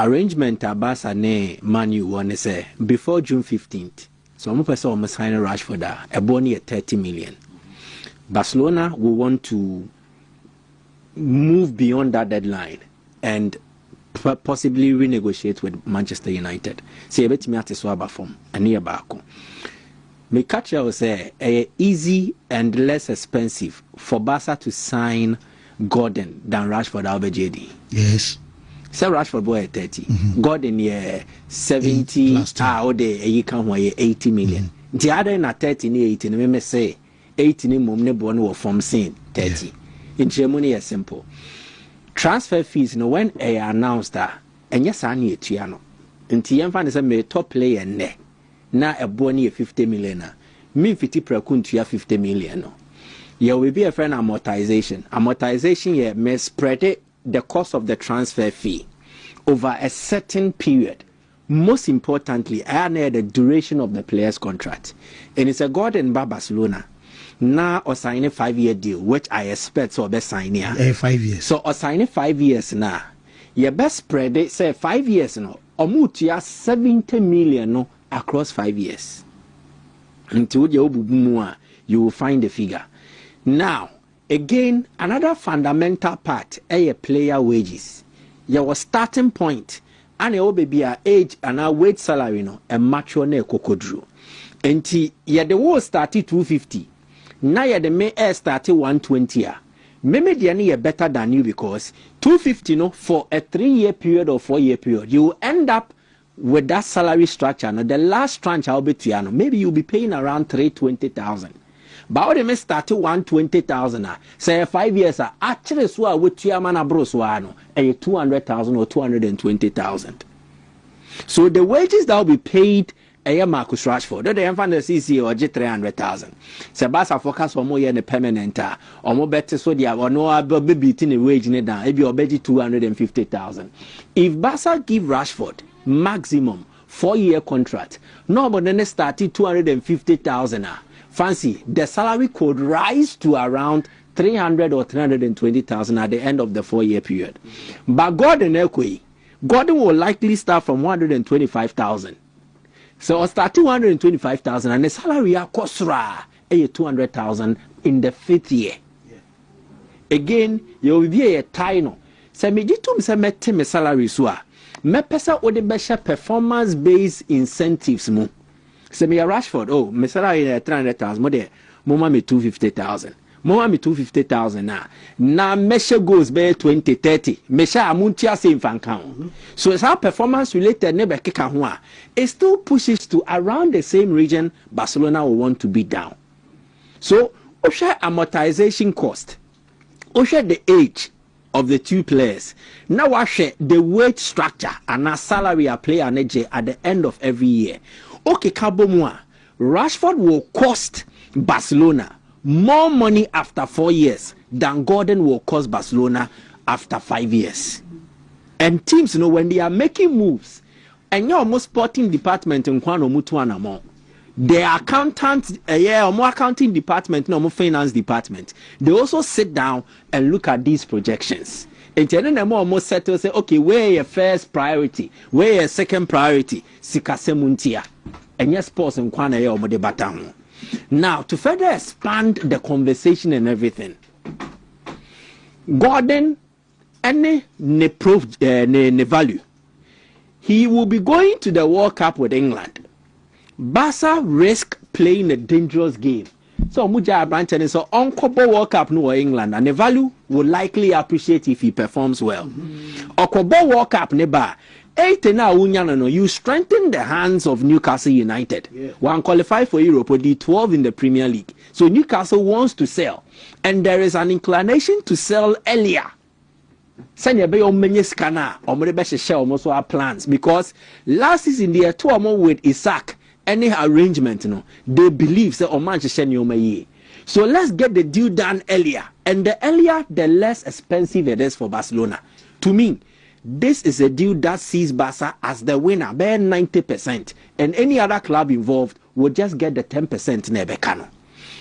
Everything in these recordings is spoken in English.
arrangement Abasa ne Manu one say before June 15th. So I'm person almost sign Rashford a boni at 30 million. Barcelona will want to move beyond that deadline and possibly renegotiate with Manchester United. Say bet me at swaba form a near Bako. Me catch you say easy and less expensive for Barca to sign Gordon than Rashford JD. Yes. Say Rashford boy 30. Gordon 70 or you can 80 million. The other na 30 ni 80 me say 80 ni mum ne bon wo from saying 30. In Germany is simple. Transfer fees when announced that and yes I need to nti yemfa ne say me top player ne na a boni 50 million me 50 prekuntua 50 million no. There will be a friend amortization. Amortization may spread the cost of the transfer fee over a certain period. Most importantly, I know the duration of the player's contract. And it's a Gordon by Barcelona. Now, or sign a 5-year deal, which I expect so be sign here. 5 years. So, or sign 5 years now. Your best spread it, say 5 years no. Or move to 70 million no across 5 years. Until you will find the figure. Now, again, another fundamental part is player wages. Your starting point, and it will be a age and a wage salary no, a mature ne kokodru. Enti, ya the war started 250. Now ya the may air started 120. Maybe the any better than you because 250 no for a 3-year period or 4-year period, you will end up with that salary structure. Now, the last tranche I'll be to you, maybe you'll be paying around 320,000. But when they start 120,000, say 5 years, actually, so with your man abroad, a 200,000 or 220,000. So the wages that will be paid a Marcus Rashford, the infant CC or 300,000. Sebasa focus on more than permanent, or more better so they are no beating a wage in it down, maybe or better 250,000. If Barca give Rashford maximum 4-year contract, no, but then they started 250,000. Fancy, the salary could rise to around 300 or 320,000 at the end of the 4-year period. But Gordon will likely start from 125,000. So starting 125,000 and the salary cost 200,000 in the 5th year. Yeah. Again, you will be a tino. So me ditum se mette me salary so me pesa o de besha performance based incentives mo. Se me Rashford, oh, me salary 300,000, mo de mama me 250,000. Mama me 250,000 na measure goes be 2030. Measure amuntia same fan count. So it's how performance related never keka ho it still pushes to around the same region Barcelona will want to be down. So, share amortization cost. Share the age of the two players. Now I share the wage structure and a salary a player at the end of every year. Okay, Kabomwa, Rashford will cost Barcelona more money after 4 years than Gordon will cost Barcelona after 5 years. And teams, when they are making moves, and your most sporting department in Kwano Mutuanamo, the accountant, more accounting department, no more finance department, they also sit down and look at these projections. And then they more settle say, okay, where your first priority, where your second priority, Sikase Muntia, and yes, sports in Kwana or de Batamo. Now, to further expand the conversation and everything, Gordon, any ne value, he will be going to the World Cup with England. Barca risk playing a dangerous game. So Muja Branton is so Uncle World Cup no England, and the value will likely appreciate if he performs well. Okobo World Cup neba. 8 now you strengthen the hands of Newcastle United. Yeah. One qualify for Europe or D12 in the Premier League. So Newcastle wants to sell, and there is an inclination to sell earlier. Send your many scanner or share almost our plans because last season they are 2 or more with Isaac. Any arrangement, they believe that Manchester United. So let's get the deal done earlier, and the earlier, the less expensive it is for Barcelona. To me, this is a deal that sees Barca as the winner, bare 90%, and any other club involved will just get the 10% Nebekano.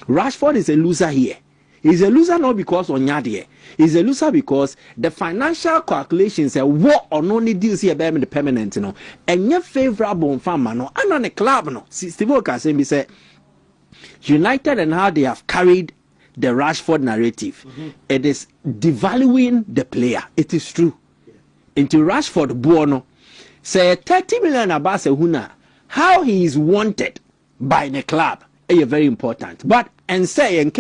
Rashford is a loser here. He's a loser not because Onyadie. He's a loser because the financial calculations say what or no need deals here the permanent, you know, and you're favorable on farmer no, and on a club no. Steve Oka say United and how they have carried the Rashford narrative. It is devaluing the player. It is true. Into Rashford Buono say 30 million about huna how he is wanted by the club is very important. But and say and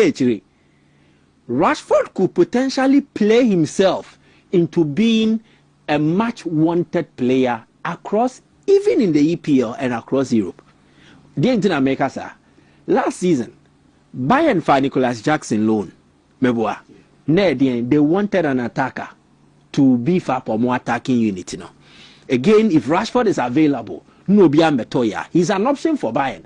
Rashford could potentially play himself into being a much wanted player across, even in the EPL and across Europe. The International America, sir. Last season, Bayern for Nicholas Jackson loan. Meboa. They wanted an attacker to beef up a more attacking unit. You know. Again, if Rashford is available, no Betoya, he's an option for Bayern.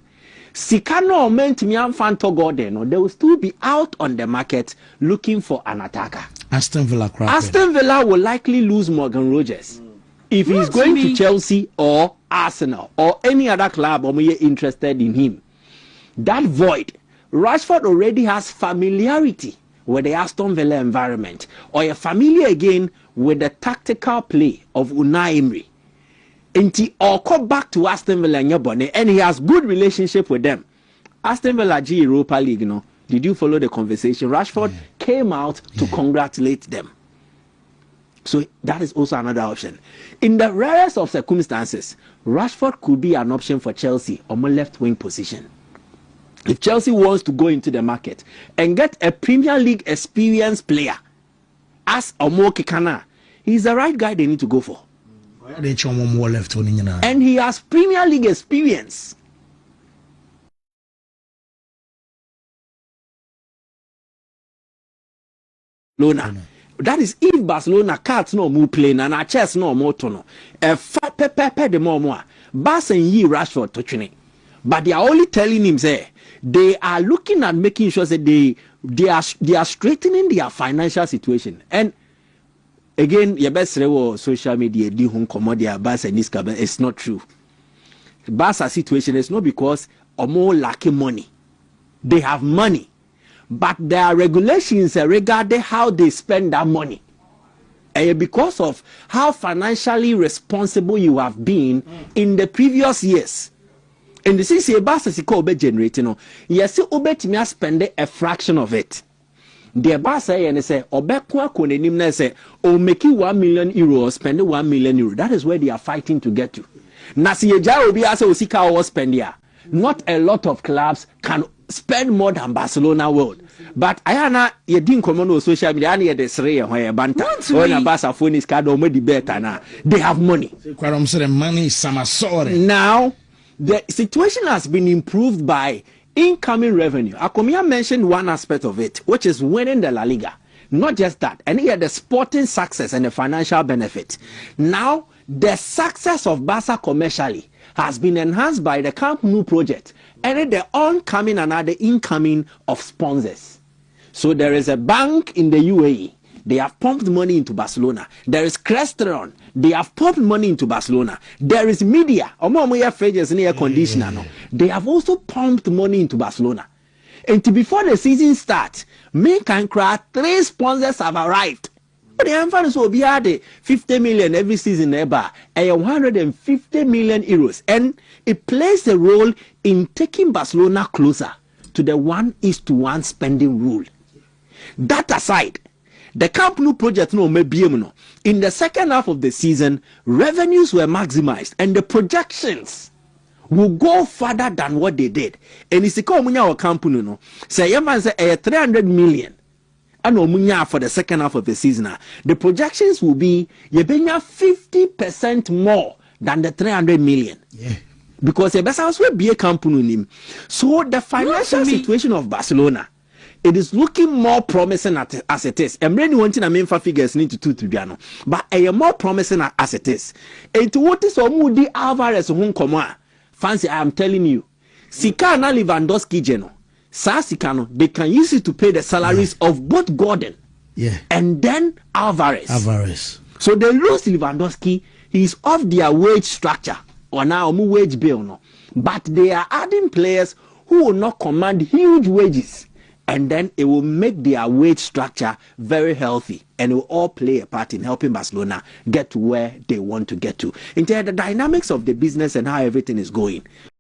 Sikano meant Fanto Gordon, they will still be out on the market looking for an attacker. Aston Villa will likely lose Morgan Rogers if he's going to Chelsea or Arsenal or any other club or you're interested in him. That void, Rashford already has familiarity with the Aston Villa environment, or you're familiar again with the tactical play of Unai Emery. Or come back to Aston Villa and he has good relationship with them. Aston Villa G Europa League, you know. Did you follow the conversation? Rashford came out to congratulate them. So that is also another option. In the rarest of circumstances, Rashford could be an option for Chelsea on my left wing position. If Chelsea wants to go into the market and get a Premier League experienced player as Omo Kekana, he's the right guy they need to go for. And he has Premier League experience. Barcelona. That is if Barcelona can't no more play and our chess no more tono. A fat pepper the more. Bas and ye Rashford touching. But they are only telling him say they are looking at making sure that they are straightening their financial situation. And again, your best social media di home commodity Barca and Niska, it's not true. Barca situation is not because or more lacking money. They have money, but there are regulations regarding how they spend that money. And because of how financially responsible you have been in the previous years. And the CCA Barca is called generating. Yes, you spend a fraction of it. The boss say and say obekwa konenim na say o make 1 million euros spend 1 million euro. That is where they are fighting to get to. Na si eja obi ase osika o spend here. Not a lot of clubs can spend more than Barcelona world. But ayana ye din komo no social media na ye de sere ye ho ye banta. O na Barca phone is card o mo di better na. They have money. Kwarom say the money is samasore. Now the situation has been improved by incoming revenue. Akomia mentioned one aspect of it, which is winning the La Liga. Not just that, and here the sporting success and the financial benefit. Now, the success of Barca commercially has been enhanced by the Camp Nou project and the oncoming and the incoming of sponsors. So there is a bank in the UAE. They have pumped money into Barcelona. There is Crestron. They have pumped money into Barcelona. There is media. Air conditioner. They have also pumped money into Barcelona. And before the season starts, make and cry, 3 sponsors have arrived. But the emphasis will be at 50 million every season, and 150 million euros. And it plays a role in taking Barcelona closer to the 1:1 spending rule. That aside, the Camp Nou project in the second half of the season, revenues were maximized and the projections will go further than what they did. And it's the Camp Nou say 300 million and for the second half of the season. The projections will be 50% more than the 300 million. Yeah. Because the best house will be a Camp Nou. So the financial situation of Barcelona, it is looking more promising as it is. I'm really wanting to main figures need to 2 but I am more promising as it is. And to what is Omudi Alvarez home command? Fancy, I am telling you, Sika na Lewandowski Geno, Sasikano, they can use it to pay the salaries of both Gordon and then Alvarez. So they lose Lewandowski, he's off their wage structure or now wage bill, no. But they are adding players who will not command huge wages. And then it will make their wage structure very healthy, and it will all play a part in helping Barcelona get to where they want to get to. In terms of the dynamics of the business and how everything is going,